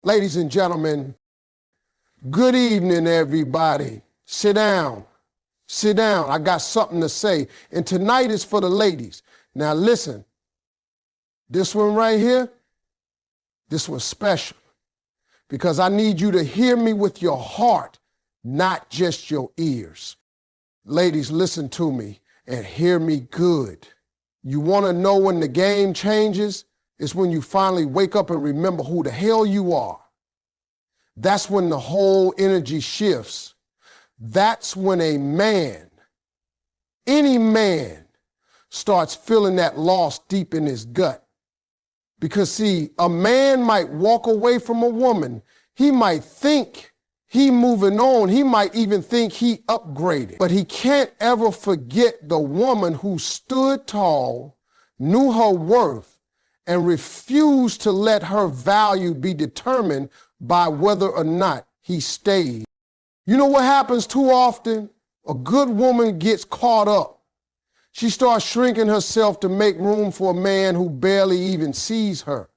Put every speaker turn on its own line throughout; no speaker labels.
Ladies and gentlemen, good evening, everybody. Sit down. Sit down. I got something to say. And tonight is for the ladies. Now listen, this one right here, this one's special because I need you to hear me with your heart, not just your ears. Ladies, listen to me and hear me good. You want to know when the game changes? It's when you finally wake up and remember who the hell you are. That's when the whole energy shifts. That's when a man, any man, starts feeling that loss deep in his gut. Because see, a man might walk away from a woman. He might think he moving on. He might even think he upgraded. But he can't ever forget the woman who stood tall, knew her worth, and refused to let her value be determined by whether or not he stayed. You know what happens too often? A good woman gets caught up. She starts shrinking herself to make room for a man who barely even sees her.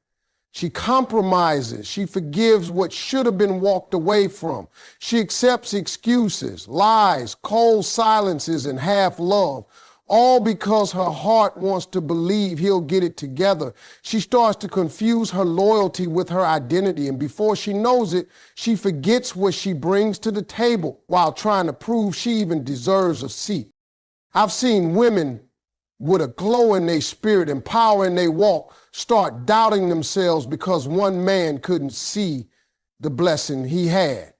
She compromises. She forgives what should have been walked away from. She accepts excuses, lies, cold silences, and half love, all because her heart wants to believe he'll get it together. She starts to confuse her loyalty with her identity, and before she knows it, she forgets what she brings to the table while trying to prove she even deserves a seat. I've seen women with a glow in their spirit and power in their walk start doubting themselves because one man couldn't see the blessing he had.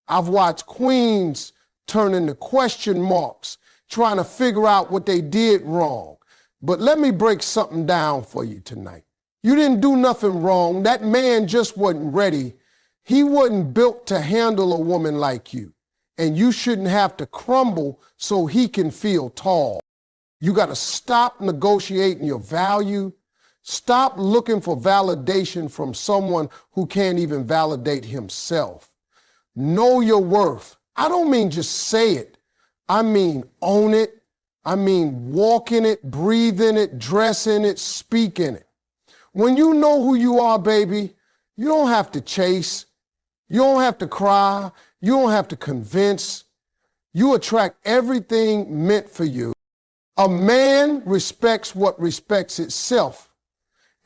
I've watched queens turn into question marks trying to figure out what they did wrong. But let me break something down for you tonight. You didn't do nothing wrong. That man just wasn't ready. He wasn't built to handle a woman like you. And you shouldn't have to crumble so he can feel tall. You got to stop negotiating your value. Stop looking for validation from someone who can't even validate himself. Know your worth. I don't mean just say it. I mean own it. I mean walk in it, breathe in it, dress in it, speak in it. When you know who you are, baby, you don't have to chase. You don't have to cry. You don't have to convince. You attract everything meant for you. A man respects what respects itself.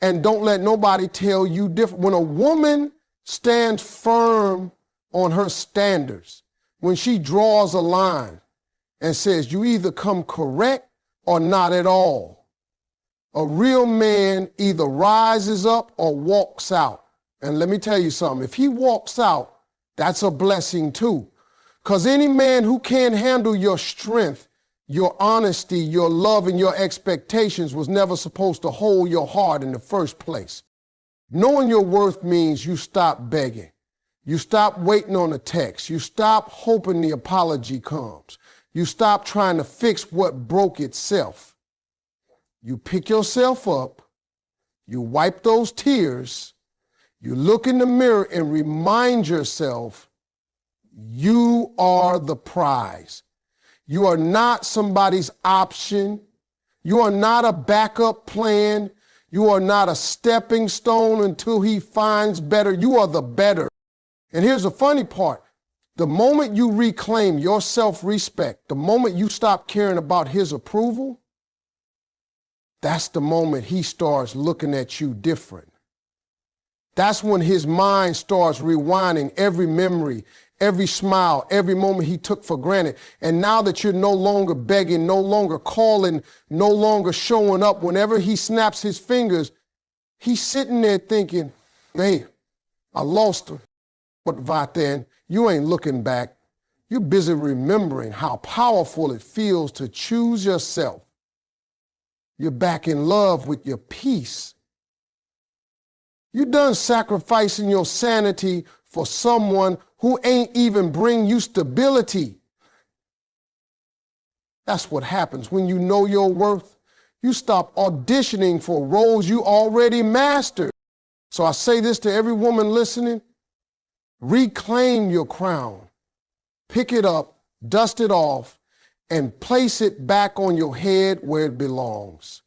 And don't let nobody tell you different. When a woman stands firm on her standards, when she draws a line and says you either come correct or not at all, a real man either rises up or walks out. And let me tell you something, if he walks out, that's a blessing too. Because any man who can't handle your strength, your honesty, your love, and your expectations was never supposed to hold your heart in the first place. Knowing your worth means you stop begging. You stop waiting on a text. You stop hoping the apology comes. You stop trying to fix what broke itself. You pick yourself up. You wipe those tears. You look in the mirror and remind yourself, you are the prize. You are not somebody's option. You are not a backup plan. You are not a stepping stone until he finds better. You are the better. And here's the funny part. The moment you reclaim your self-respect, the moment you stop caring about his approval, that's the moment he starts looking at you different. That's when his mind starts rewinding every memory, every smile, every moment he took for granted. And now that you're no longer begging, no longer calling, no longer showing up, whenever he snaps his fingers, he's sitting there thinking, hey, I lost her. But Vaten, you ain't looking back. You're busy remembering how powerful it feels to choose yourself. You're back in love with your peace. You're done sacrificing your sanity for someone who ain't even bring you stability. That's what happens when you know your worth. You stop auditioning for roles you already mastered. So I say this to every woman listening. Reclaim your crown. Pick it up, dust it off, and place it back on your head where it belongs.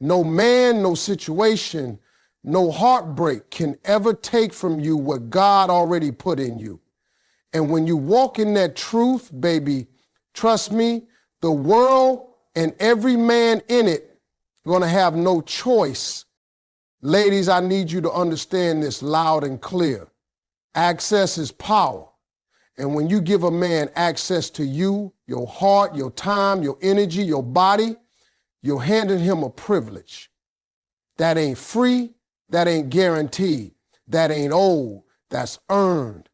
No man, no situation, No heartbreak can ever take from you what God already put in you. And when you walk in that truth, baby, trust me, the world and every man in it going to have no choice. Ladies, I need you to understand this loud and clear. Access is power. And when you give a man access to you, your heart, your time, your energy, your body, you're handing him a privilege. That ain't free, that ain't guaranteed, that ain't owed, that's earned.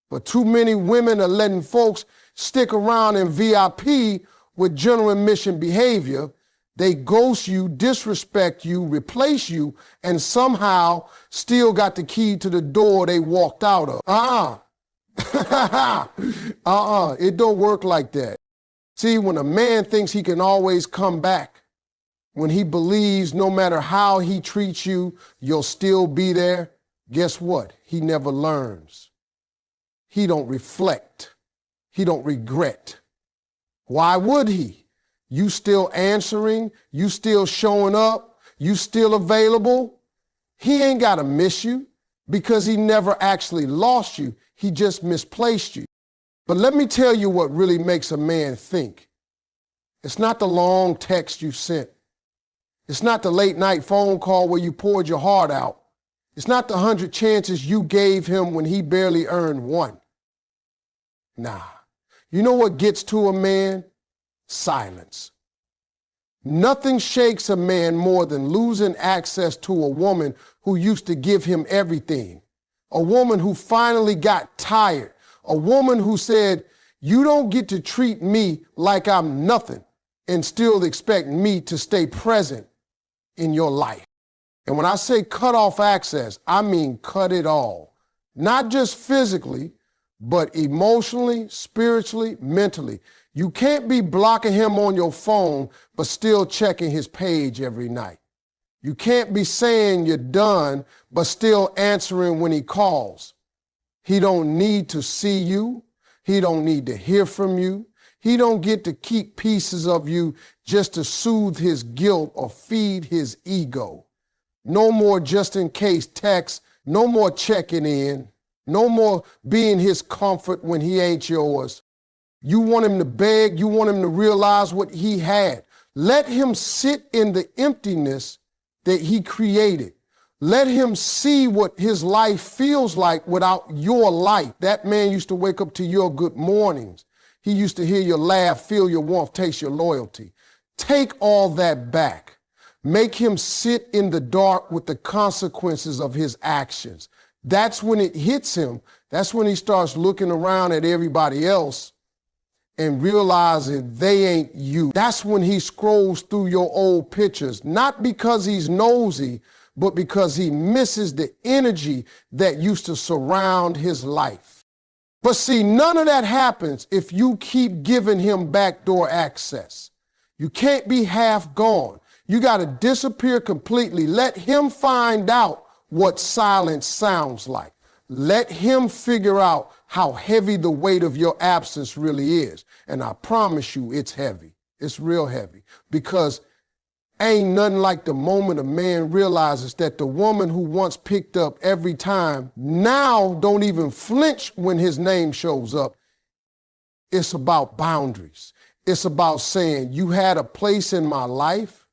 But too many women are letting folks stick around in VIP with general admission behavior. They ghost you, disrespect you, replace you, and somehow still got the key to the door they walked out of. It don't work like that. See, when a man thinks he can always come back, when he believes no matter how he treats you, you'll still be there, guess what? He never learns. He don't reflect. He don't regret. Why would he? You still answering, you still showing up, you still available. He ain't got to miss you because he never actually lost you. He just misplaced you. But let me tell you what really makes a man think. It's not the long text you sent. It's not the late night phone call where you poured your heart out. It's not the 100 chances you gave him when he barely earned one. Nah. You know what gets to a man? Silence. Nothing shakes a man more than losing access to a woman who used to give him everything. A woman who finally got tired. A woman who said, you don't get to treat me like I'm nothing and still expect me to stay present in your life. And when I say cut off access, I mean cut it all. Not just physically, but emotionally, spiritually, mentally. You can't be blocking him on your phone, but still checking his page every night. You can't be saying you're done, but still answering when he calls. He don't need to see you. He don't need to hear from you. He don't get to keep pieces of you just to soothe his guilt or feed his ego. No more just in case texts, no more checking in, no more being his comfort when he ain't yours. You want him to beg, you want him to realize what he had. Let him sit in the emptiness that he created. Let him see what his life feels like without your light. That man used to wake up to your good mornings. He used to hear your laugh, feel your warmth, taste your loyalty. Take all that back. Make him sit in the dark with the consequences of his actions. That's when it hits him. That's when he starts looking around at everybody else and realizing they ain't you. That's when he scrolls through your old pictures, not because he's nosy, but because he misses the energy that used to surround his life. But see, none of that happens if you keep giving him backdoor access. You can't be half gone. You got to disappear completely. Let him find out what silence sounds like. Let him figure out how heavy the weight of your absence really is. And I promise you it's heavy. It's real heavy. Because ain't nothing like the moment a man realizes that the woman who once picked up every time now don't even flinch when his name shows up. It's about boundaries. It's about saying you had a place in my life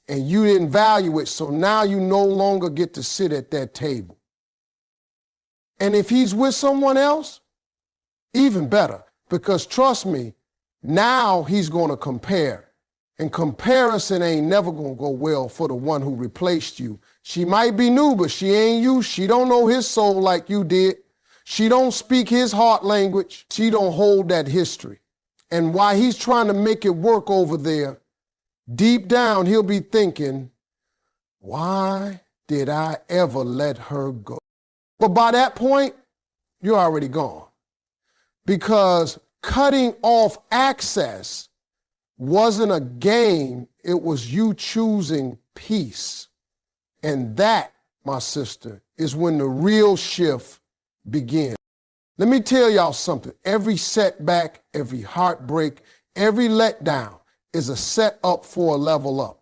and you didn't value it, so now you no longer get to sit at that table. And if he's with someone else, even better, because trust me, now he's going to compare. And comparison ain't never going to go well for the one who replaced you. She might be new, but she ain't you. She don't know his soul like you did. She don't speak his heart language. She don't hold that history. And while he's trying to make it work over there, deep down he'll be thinking, why did I ever let her go? But by that point, you're already gone. Because cutting off access wasn't a game, it was you choosing peace. And that, my sister, is when the real shift begins. Let me tell y'all something. Every setback, every heartbreak, every letdown is a set up for a level up.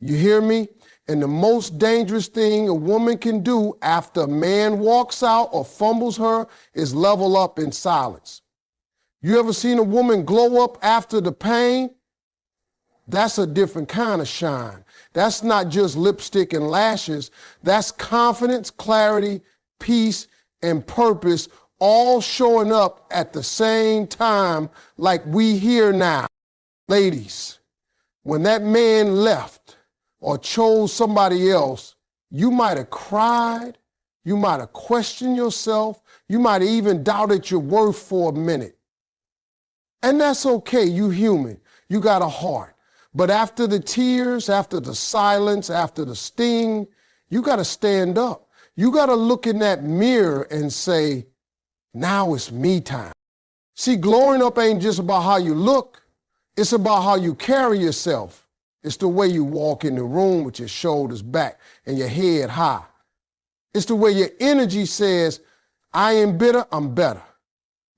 You hear me? And the most dangerous thing a woman can do after a man walks out or fumbles her is level up in silence. You ever seen a woman glow up after the pain? That's a different kind of shine. That's not just lipstick and lashes. That's confidence, clarity, peace, and purpose all showing up at the same time like we here now. Ladies, when that man left or chose somebody else, you might have cried, you might have questioned yourself, you might have even doubted your worth for a minute. And that's okay, you human, you got a heart. But after the tears, after the silence, after the sting, you got to stand up. You got to look in that mirror and say, now it's me time. See, glowing up ain't just about how you look. It's about how you carry yourself. It's the way you walk in the room with your shoulders back and your head high. It's the way your energy says, I ain't bitter, I'm better.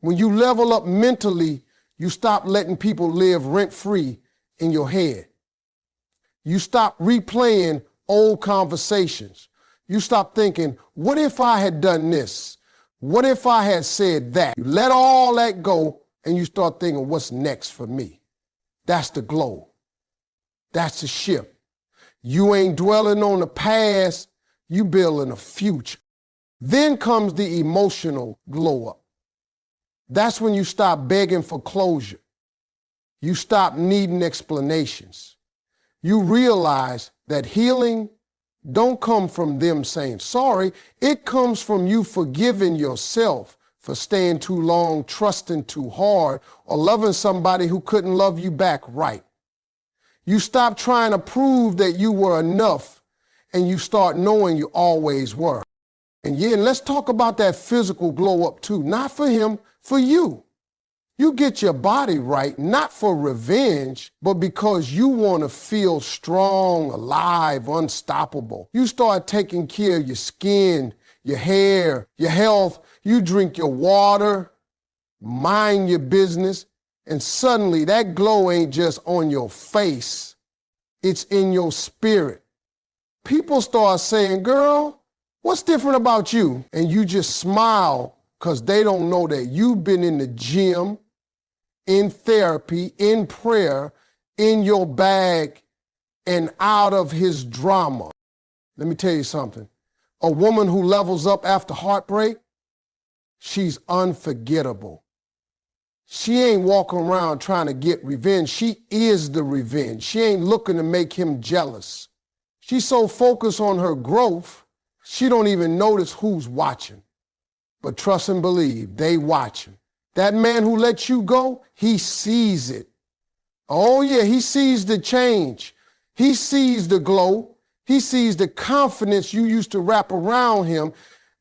When you level up mentally, you stop letting people live rent-free in your head. You stop replaying old conversations. You stop thinking, what if I had done this? What if I had said that? You let all that go and you start thinking, what's next for me? That's the glow. That's the shift. You ain't dwelling on the past, you building a future. Then comes the emotional glow up. That's when you stop begging for closure. You stop needing explanations. You realize that healing don't come from them saying sorry. It comes from you forgiving yourself for staying too long, trusting too hard, or loving somebody who couldn't love you back right. You stop trying to prove that you were enough, and you start knowing you always were. And let's talk about that physical glow up too. Not for him, for you. You get your body right, not for revenge, but because you want to feel strong, alive, unstoppable. You start taking care of your skin, your hair, your health. You drink your water, mind your business, and suddenly that glow ain't just on your face. It's in your spirit. People start saying, girl, what's different about you? And you just smile because they don't know that you've been in the gym, in therapy, in prayer, in your bag, and out of his drama. Let me tell you something. A woman who levels up after heartbreak, she's unforgettable. She ain't walking around trying to get revenge. She is the revenge. She ain't looking to make him jealous. She's so focused on her growth, she don't even notice who's watching. But trust and believe, they watching. That man who let you go, he sees it. Oh yeah, he sees the change. He sees the glow. He sees the confidence you used to wrap around him,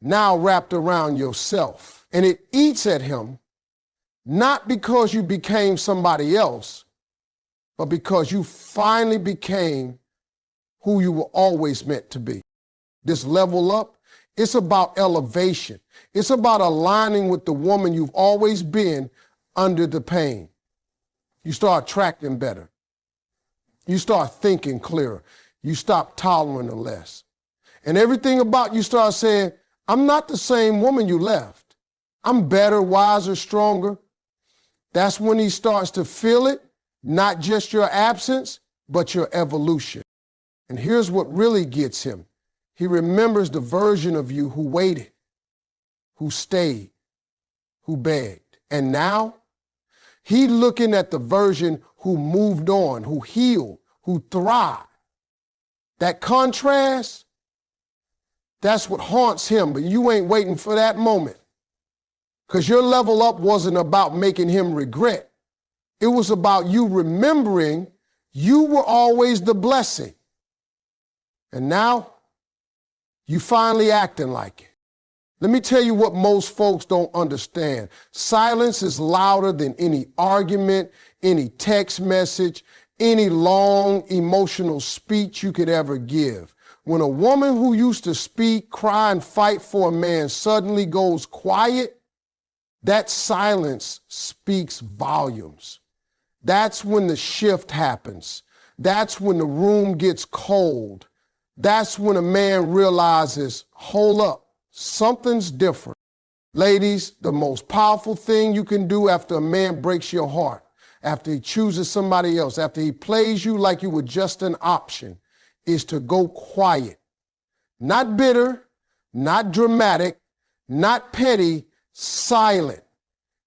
now wrapped around yourself. And it eats at him, not because you became somebody else, but because you finally became who you were always meant to be. This level up, it's about elevation. It's about aligning with the woman you've always been under the pain. You start tracking better. You start thinking clearer. You stop tolerating less. And everything about you starts saying, I'm not the same woman you left. I'm better, wiser, stronger. That's when he starts to feel it, not just your absence, but your evolution. And here's what really gets him. He remembers the version of you who waited, who stayed, who begged. And now, he looking at the version who moved on, who healed, who thrived. That contrast, that's what haunts him, but you ain't waiting for that moment. Because your level up wasn't about making him regret. It was about you remembering you were always the blessing. And now, you finally acting like it. Let me tell you what most folks don't understand. Silence is louder than any argument, any text message, any long emotional speech you could ever give. When a woman who used to speak, cry, and fight for a man suddenly goes quiet, that silence speaks volumes. That's when the shift happens. That's when the room gets cold. That's when a man realizes, hold up, something's different. Ladies, the most powerful thing you can do after a man breaks your heart, after he chooses somebody else, after he plays you like you were just an option, is to go quiet. Not bitter, not dramatic, not petty, silent.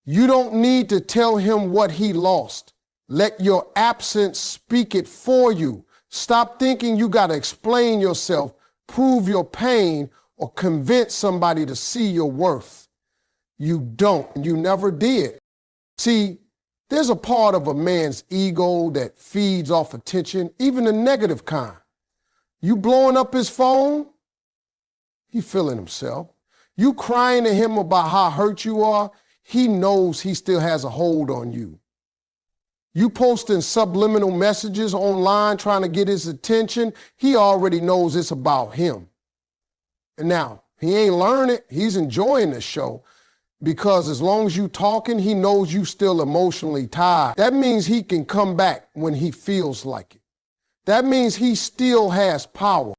You don't need to tell him what he lost. Let your absence speak it for you. Stop thinking you got to explain yourself, prove your pain, or convince somebody to see your worth. You don't. You never did. See, there's a part of a man's ego that feeds off attention, even the negative kind. You blowing up his phone, he feeling himself. You crying to him about how hurt you are, he knows he still has a hold on you. You posting subliminal messages online trying to get his attention, he already knows it's about him. And now, he ain't learning, he's enjoying the show, because as long as you talking, he knows you still emotionally tied. That means he can come back when he feels like it. That means he still has power.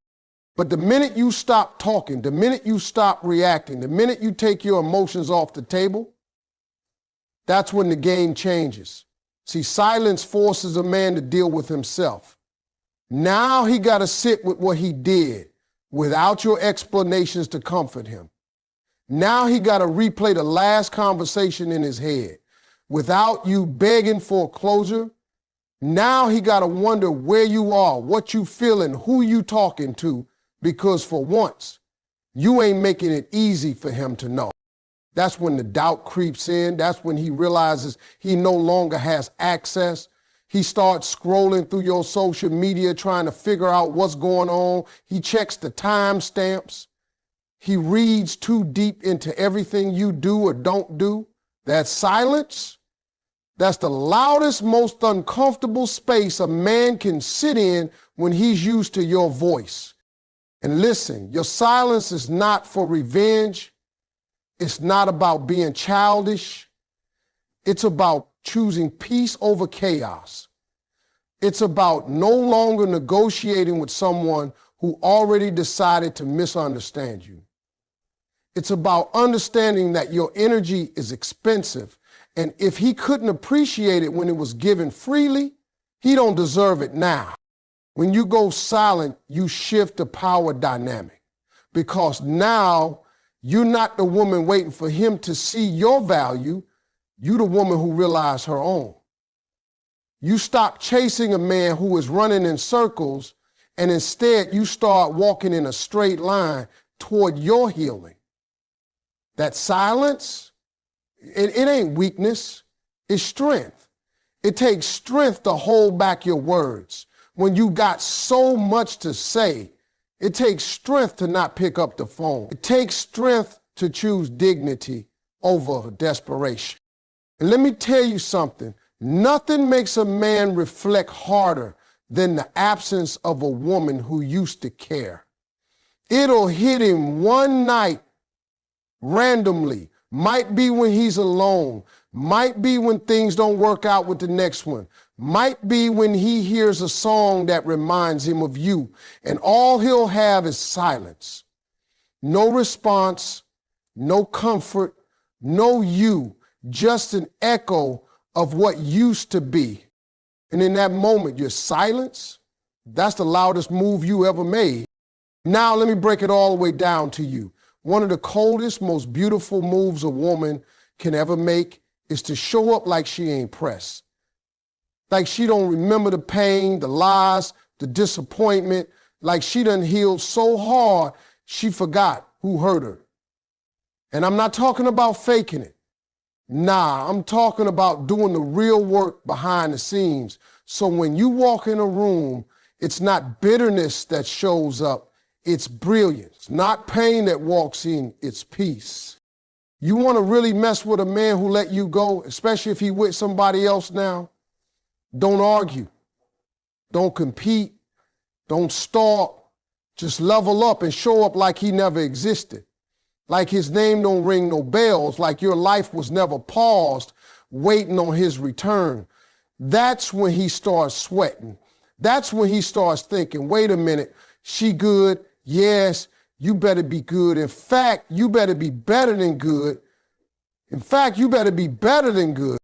But the minute you stop talking, the minute you stop reacting, the minute you take your emotions off the table, that's when the game changes. See, silence forces a man to deal with himself. Now he got to sit with what he did without your explanations to comfort him. Now he got to replay the last conversation in his head without you begging for closure. Now he got to wonder where you are, what you feeling, who you talking to, because for once, you ain't making it easy for him to know. That's when the doubt creeps in. That's when he realizes he no longer has access. He starts scrolling through your social media trying to figure out what's going on. He checks the timestamps. He reads too deep into everything you do or don't do. That silence, that's the loudest, most uncomfortable space a man can sit in when he's used to your voice. And listen, your silence is not for revenge. It's not about being childish. It's about choosing peace over chaos. It's about no longer negotiating with someone who already decided to misunderstand you. It's about understanding that your energy is expensive, and if he couldn't appreciate it when it was given freely, he don't deserve it now. When you go silent, you shift the power dynamic, because now you're not the woman waiting for him to see your value. You're the woman who realized her own. You stop chasing a man who is running in circles, and instead you start walking in a straight line toward your healing. That silence, it ain't weakness, it's strength. It takes strength to hold back your words. When you got so much to say, it takes strength to not pick up the phone. It takes strength to choose dignity over desperation. And let me tell you something, nothing makes a man reflect harder than the absence of a woman who used to care. It'll hit him one night randomly, might be when he's alone, might be when things don't work out with the next one, might be when he hears a song that reminds him of you, and all he'll have is silence. No response, no comfort, no you, just an echo of what used to be. And in that moment, your silence, that's the loudest move you ever made. Now let me break it all the way down to you. One of the coldest, most beautiful moves a woman can ever make is to show up like she ain't pressed. Like she don't remember the pain, the lies, the disappointment, like she done healed so hard she forgot who hurt her. And I'm not talking about faking it. Nah, I'm talking about doing the real work behind the scenes. So when you walk in a room, it's not bitterness that shows up, it's brilliance. Not pain that walks in, it's peace. You want to really mess with a man who let you go, especially if he with somebody else now? Don't argue. Don't compete. Don't stalk. Just level up and show up like he never existed. Like his name don't ring no bells, like your life was never paused, waiting on his return. That's when he starts sweating. That's when he starts thinking, wait a minute, She good. Yes, you better be good. In fact, you better be better than good. In fact, you better be better than good.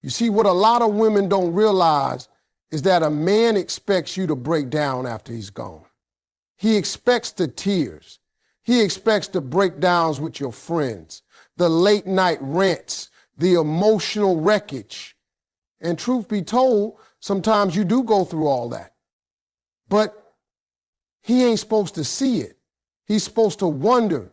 You see, what a lot of women don't realize is that a man expects you to break down after he's gone. He expects the tears. He expects the breakdowns with your friends, the late night rants, the emotional wreckage. And truth be told, sometimes you do go through all that. But he ain't supposed to see it. He's supposed to wonder